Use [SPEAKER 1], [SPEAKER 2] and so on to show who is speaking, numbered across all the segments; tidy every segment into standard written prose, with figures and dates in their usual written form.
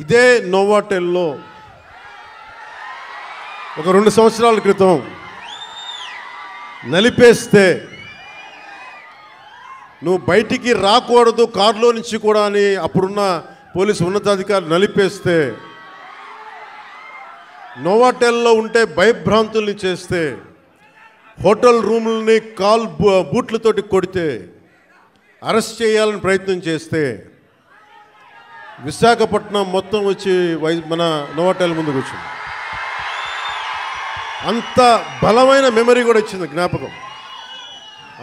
[SPEAKER 1] ఇదే నోవాటెల్లో ఒక 2 సంవత్సరాల క్రితం నలిపేస్తే నువ్వు బయటికి రాకూడదు కారులో నుంచి కూడా అని అప్పుడున్న పోలీసు ఉన్నతాధికారులు నలిపేస్తే, నోవాటెల్లో ఉంటే భయభ్రాంతుల్ని చేస్తే, హోటల్ రూముల్ని బూట్లతోటి కొడితే, అరెస్ట్ చేయాలని ప్రయత్నం చేస్తే విశాఖపట్నం మొత్తం వచ్చి మన నోవాటెల్ ముందుకు వచ్చింది. అంత బలమైన మెమరీ కూడా వచ్చింది, జ్ఞాపకం.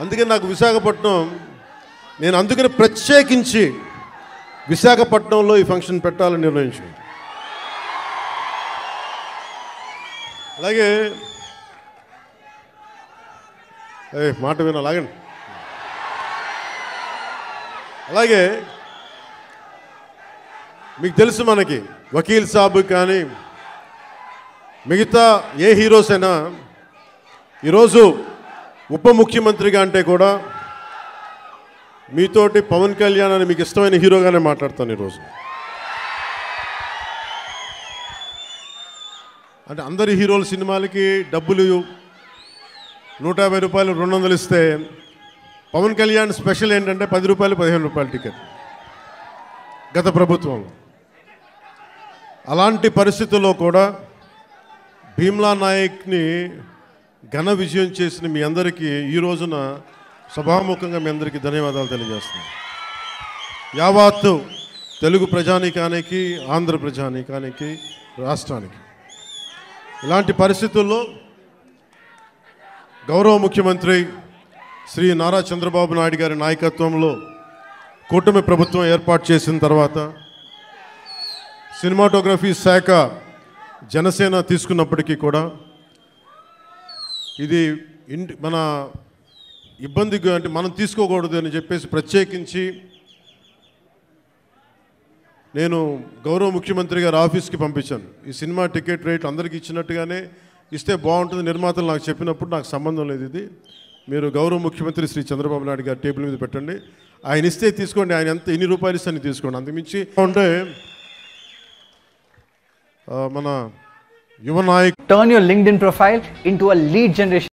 [SPEAKER 1] అందుకే నాకు విశాఖపట్నం, నేను అందుకని ప్రత్యేకించి విశాఖపట్నంలో ఈ ఫంక్షన్ పెట్టాలని నిర్ణయించాను. అలాగే మాట వినాలాగండి. అలాగే మీకు తెలుసు, మనకి వకీల్ సాబ్ కానీ మిగతా ఏ హీరోస్ అయినా ఈరోజు ఉప ముఖ్యమంత్రిగా అంటే కూడా మీతోటి పవన్ కళ్యాణ్ అని మీకు ఇష్టమైన హీరోగానే మాట్లాడతాను ఈరోజు. అంటే అందరి హీరోల సినిమాలకి డబ్బులు 150 రూపాయలు 200 ఇస్తే, పవన్ కళ్యాణ్ స్పెషల్ ఏంటంటే 10 రూపాయలు 15 రూపాయల టికెట్ గత ప్రభుత్వంలో. అలాంటి పరిస్థితుల్లో కూడా భీమ్లా నాయక్ని ఘన విజయం చేసిన మీ అందరికీ ఈ రోజున సభాముఖంగా మీ అందరికీ ధన్యవాదాలు తెలియజేస్తున్నాను. యావత్తు తెలుగు ప్రజానీకానికి, ఆంధ్ర ప్రజానీకానికి, రాష్ట్రానికి. ఇలాంటి పరిస్థితుల్లో గౌరవ ముఖ్యమంత్రి శ్రీ నారా చంద్రబాబు నాయుడు గారి నాయకత్వంలో కూటమి ప్రభుత్వం ఏర్పాటు చేసిన తర్వాత సినిమాటోగ్రఫీ శాఖ జనసేన తీసుకున్నప్పటికీ కూడా ఇది మన ఇబ్బందిగా, అంటే మనం తీసుకోకూడదు అని చెప్పేసి ప్రత్యేకించి నేను గౌరవ ముఖ్యమంత్రి గారి ఆఫీస్కి పంపించాను. ఈ సినిమా టికెట్ రేట్ అందరికీ ఇచ్చినట్టుగానే ఇస్తే బాగుంటుంది, నిర్మాతలు నాకు చెప్పినప్పుడు నాకు సంబంధం లేదు, ఇది మీరు గౌరవ ముఖ్యమంత్రి శ్రీ చంద్రబాబు నాయుడు గారి టేబుల్ మీద పెట్టండి, ఆయన ఇస్తే తీసుకోండి, ఆయన ఎన్ని రూపాయలు ఇస్తే అని తీసుకోండి, అంతకుమించి ఉంటే మన యువ Naik.
[SPEAKER 2] Turn your LinkedIn profile into a lead generation